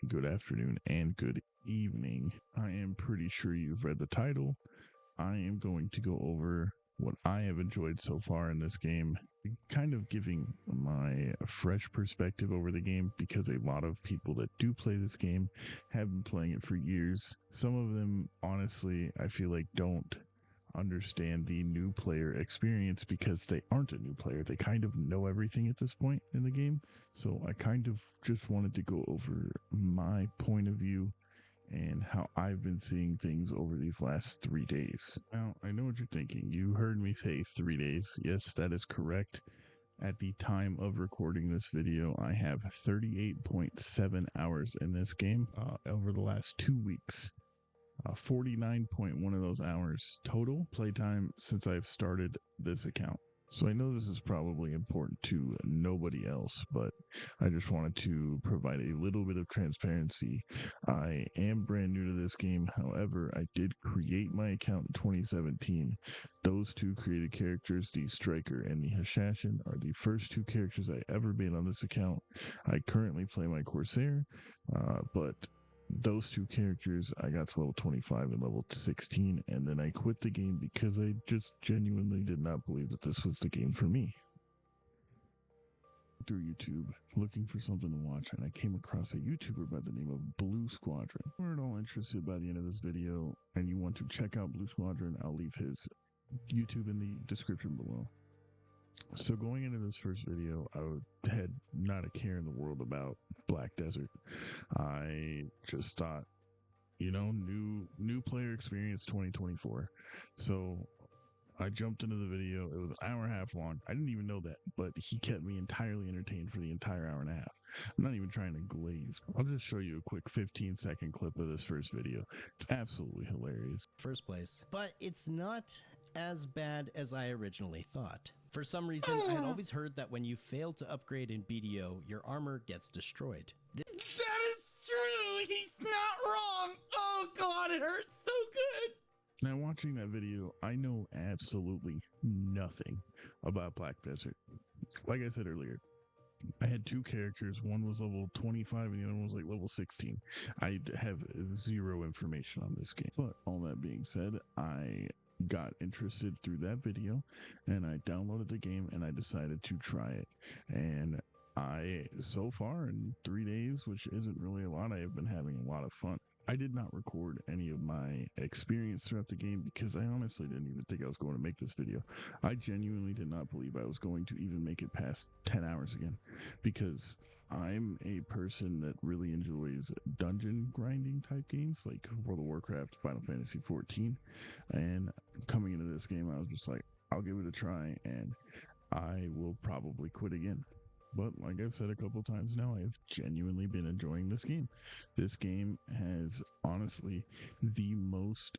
good afternoon, and good evening. I am pretty sure you've read the title. I am going to go over what I have enjoyed so far in this game, kind of giving my fresh perspective over the game because a lot of people that do play this game have been playing it for years. Some of them, honestly, I feel like don't understand the new player experience because they aren't a new player. They kind of know everything at this point in the game. So I kind of just wanted to go over my point of view and how I've been seeing things over these last 3 days. Now, I know what you're thinking. You heard me say 3 days. Yes, that is correct. At the time of recording this video, I have 38.7 hours in this game over the last 2 weeks. 49.1 of those hours total playtime since I've started this account. So I know this is probably important to nobody else, but I just wanted to provide a little bit of transparency. I am brand new to this game. However, I did create my account in 2017. Those two created characters, the Striker and the Hashashin, are the first two characters I ever made on this account. I currently play my Corsair, but those two characters, I got to level 25 and level 16, and then I quit the game because I just genuinely did not believe that this was the game for me. Through YouTube, looking for something to watch, and I came across a YouTuber by the name of Blue Squadron. If you're at all interested by the end of this video, and you want to check out Blue Squadron, I'll leave his YouTube in the description below. So going into this first video, I had not a care in the world about Black Desert. I just thought, you know, new player experience 2024. So I jumped into the video. It was an hour and a half long. I didn't even know that, but he kept me entirely entertained for the entire hour and a half. I'm not even trying to glaze. I'll just show you a quick 15-second clip of this first video. It's absolutely hilarious. First place, but it's not as bad as I originally thought. For some reason, I had always heard that when you fail to upgrade in BDO, your armor gets destroyed. That is true. He's not wrong. Oh God, it hurts so good. Now, watching that video, I know absolutely nothing about Black Desert. Like I said earlier, I had two characters. One was level 25 and the other one was like level 16. I have zero information on this game. But all that being said, I got interested through that video and I downloaded the game and I decided to try it. And so far in 3 days, which isn't really a lot, I have been having a lot of fun. I did not record any of my experience throughout the game because I honestly didn't even think I was going to make this video. I genuinely did not believe I was going to even make it past 10 hours again because I'm a person that really enjoys dungeon grinding type games like World of Warcraft, Final Fantasy 14. And coming into this game, I was just like, I'll give it a try and I will probably quit again. But like I've said a couple times now, I've genuinely been enjoying this game. This game has honestly the most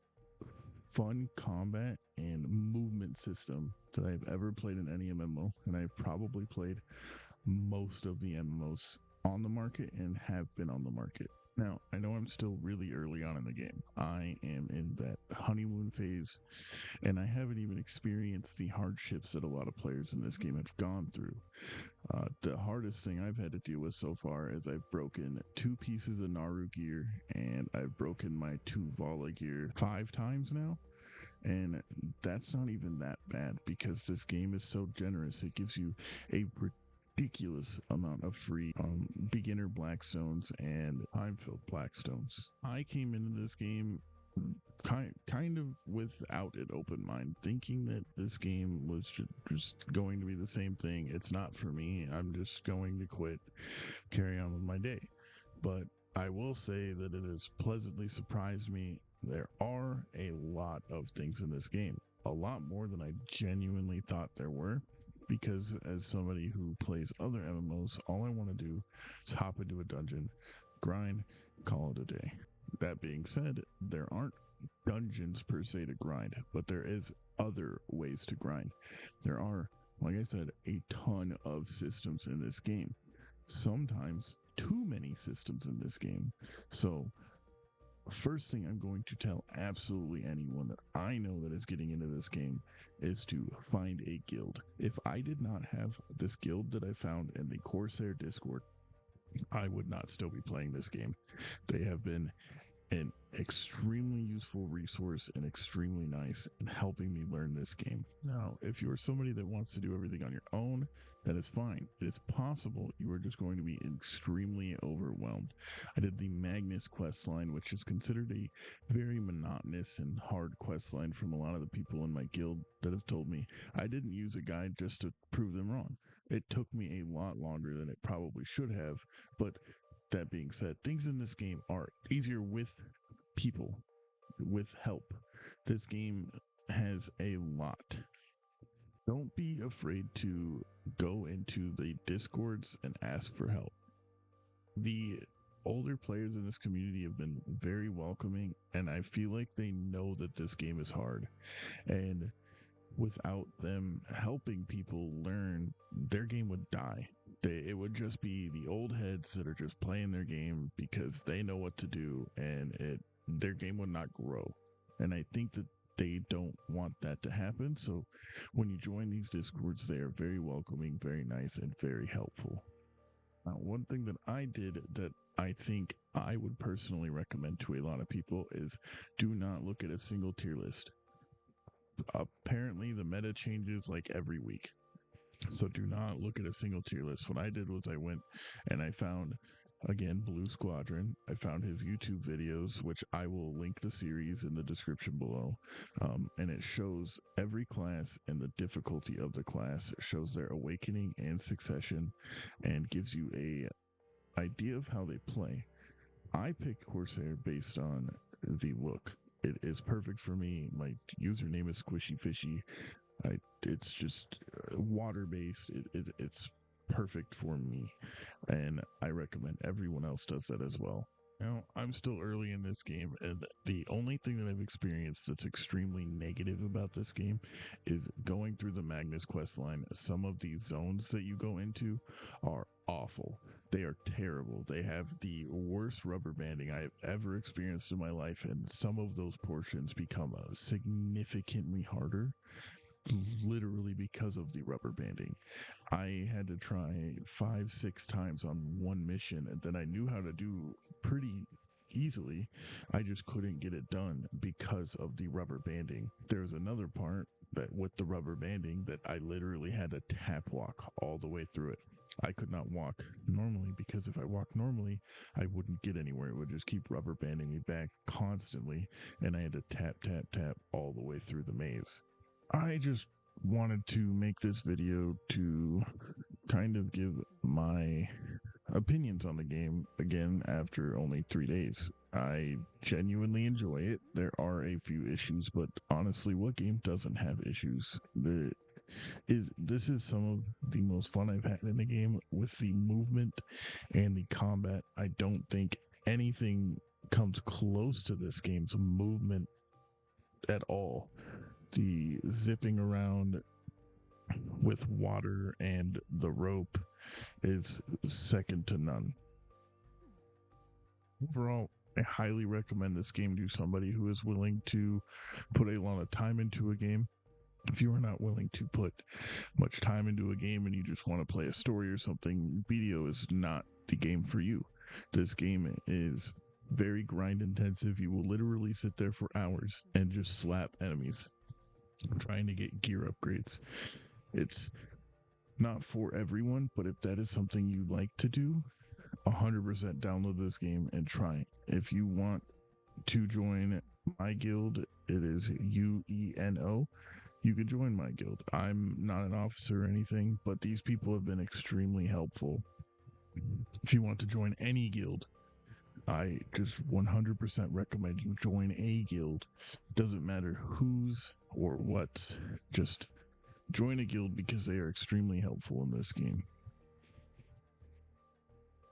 fun combat and movement system that I've ever played in any MMO. And I've probably played most of the MMOs on the market and have been on the market. Now, I know I'm still really early on in the game. I am in that honeymoon phase, and I haven't even experienced the hardships that a lot of players in this game have gone through. The hardest thing I've had to deal with so far is I've broken 2 pieces of Naru gear, and I've broken my 2 Vala gear 5 times now. And that's not even that bad because this game is so generous. It gives you a ridiculous amount of free beginner blackstones and time-filled blackstones. I came into this game kind of without an open mind, thinking that this game was just going to be the same thing. It's not for me. I'm just going to quit, carry on with my day. But I will say that it has pleasantly surprised me. There are a lot of things in this game, a lot more than I genuinely thought there were. Because as somebody who plays other MMOs, all I want to do is hop into a dungeon, grind, call it a day. That being said, there aren't dungeons per se to grind, but there is other ways to grind. There are, like I said, a ton of systems in this game. Sometimes too many systems in this game. So first thing I'm going to tell absolutely anyone that I know that is getting into this game is to find a guild. If I did not have this guild that I found in the Corsair Discord, I would not still be playing this game. They have been an extremely useful resource and extremely nice in helping me learn this game. Now, if you're somebody that wants to do everything on your own, that is fine. It is possible you are just going to be extremely overwhelmed. I did the Magnus quest line, which is considered a very monotonous and hard quest line from a lot of the people in my guild that have told me. I didn't use a guide just to prove them wrong. It took me a lot longer than it probably should have, but that being said, things in this game are easier with people, with help. This game has a lot. Don't be afraid to go into the discords and ask for help. The older players in this community have been very welcoming, and I feel like they know that this game is hard. And without them helping people learn, their game would die. It would just be the old heads that are just playing their game because they know what to do, and their game would not grow. And I think that they don't want that to happen. So when you join these discords, they are very welcoming, very nice, and very helpful. Now, one thing that I did that I think I would personally recommend to a lot of people is do not look at a single tier list. Apparently the meta changes like every week, so do not look at a single tier list. What I did was I went and I found, again, Blue Squadron. I found his YouTube videos, which I will link the series in the description below, and it shows every class and the difficulty of the class. It shows their awakening and succession and gives you a idea of how they play. I picked Corsair based on the look. It is perfect for me. My username is Squishy Fishy. It's just water based. It's perfect for me, and I recommend everyone else does that as well. Now, I'm still early in this game, and the only thing that I've experienced that's extremely negative about this game is going through the Magnus quest line. Some of these zones that you go into are awful. They are terrible. They have the worst rubber banding I've ever experienced in my life, and some of those portions become significantly harder, literally because of the rubber banding. I had to try 5-6 times on one mission, and then I knew how to do pretty easily. I just couldn't get it done because of the rubber banding. There's another part that with the rubber banding that I literally had to tap walk all the way through it. I could not walk normally because if I walked normally, I wouldn't get anywhere. It would just keep rubber banding me back constantly, and I had to tap all the way through the maze. I just wanted to make this video to kind of give my opinions on the game again after only 3 days. I genuinely enjoy it. There are a few issues, but honestly, what game doesn't have issues? This is some of the most fun I've had in the game with the movement and the combat. I don't think anything comes close to this game's movement at all. The zipping around with water and the rope is second to none. Overall, I highly recommend this game to somebody who is willing to put a lot of time into a game. If you are not willing to put much time into a game and you just want to play a story or something, BDO is not the game for you. This game is very grind intensive. You will literally sit there for hours and just slap enemies trying to get gear upgrades. It's not for everyone, but if that is something you like to do, 100% download this game and try it. If you want to join my guild, it is UENO. You could join my guild. I'm not an officer or anything, but these people have been extremely helpful. If you want to join any guild, I just 100% recommend you join a guild. Doesn't matter whose or what, just join a guild because they are extremely helpful in this game.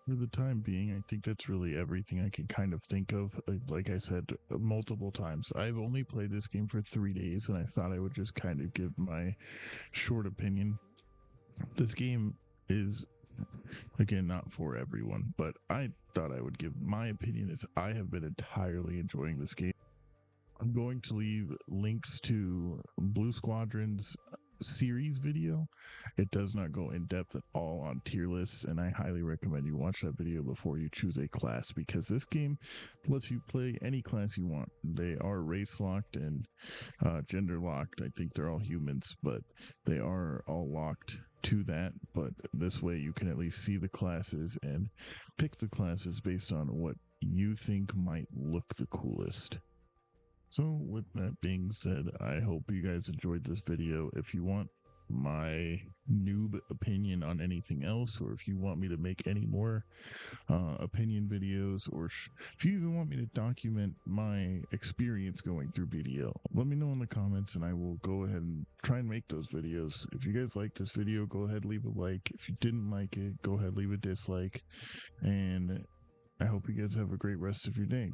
For the time being, I think that's really everything I can kind of think of. Like I said multiple times, I've only played this game for 3 days, and I thought I would just kind of give my short opinion. This game is, again, not for everyone, but I thought I would give my opinion as I have been entirely enjoying this game. I'm going to leave links to Blue Squadron's series video. It does not go in depth at all on tier lists, and I highly recommend you watch that video before you choose a class, because this game lets you play any class you want. They are race locked and gender locked. I think they're all humans, but they are all locked to that. But this way you can at least see the classes and pick the classes based on what you think might look the coolest. So with that being said, I hope you guys enjoyed this video. If you want my noob opinion on anything else, or if you want me to make any more opinion videos, or if you even want me to document my experience going through BDL, let me know in the comments and I will go ahead and try and make those videos. If you guys like this video, go ahead, leave a like. If you didn't like it, go ahead, leave a dislike. And I hope you guys have a great rest of your day.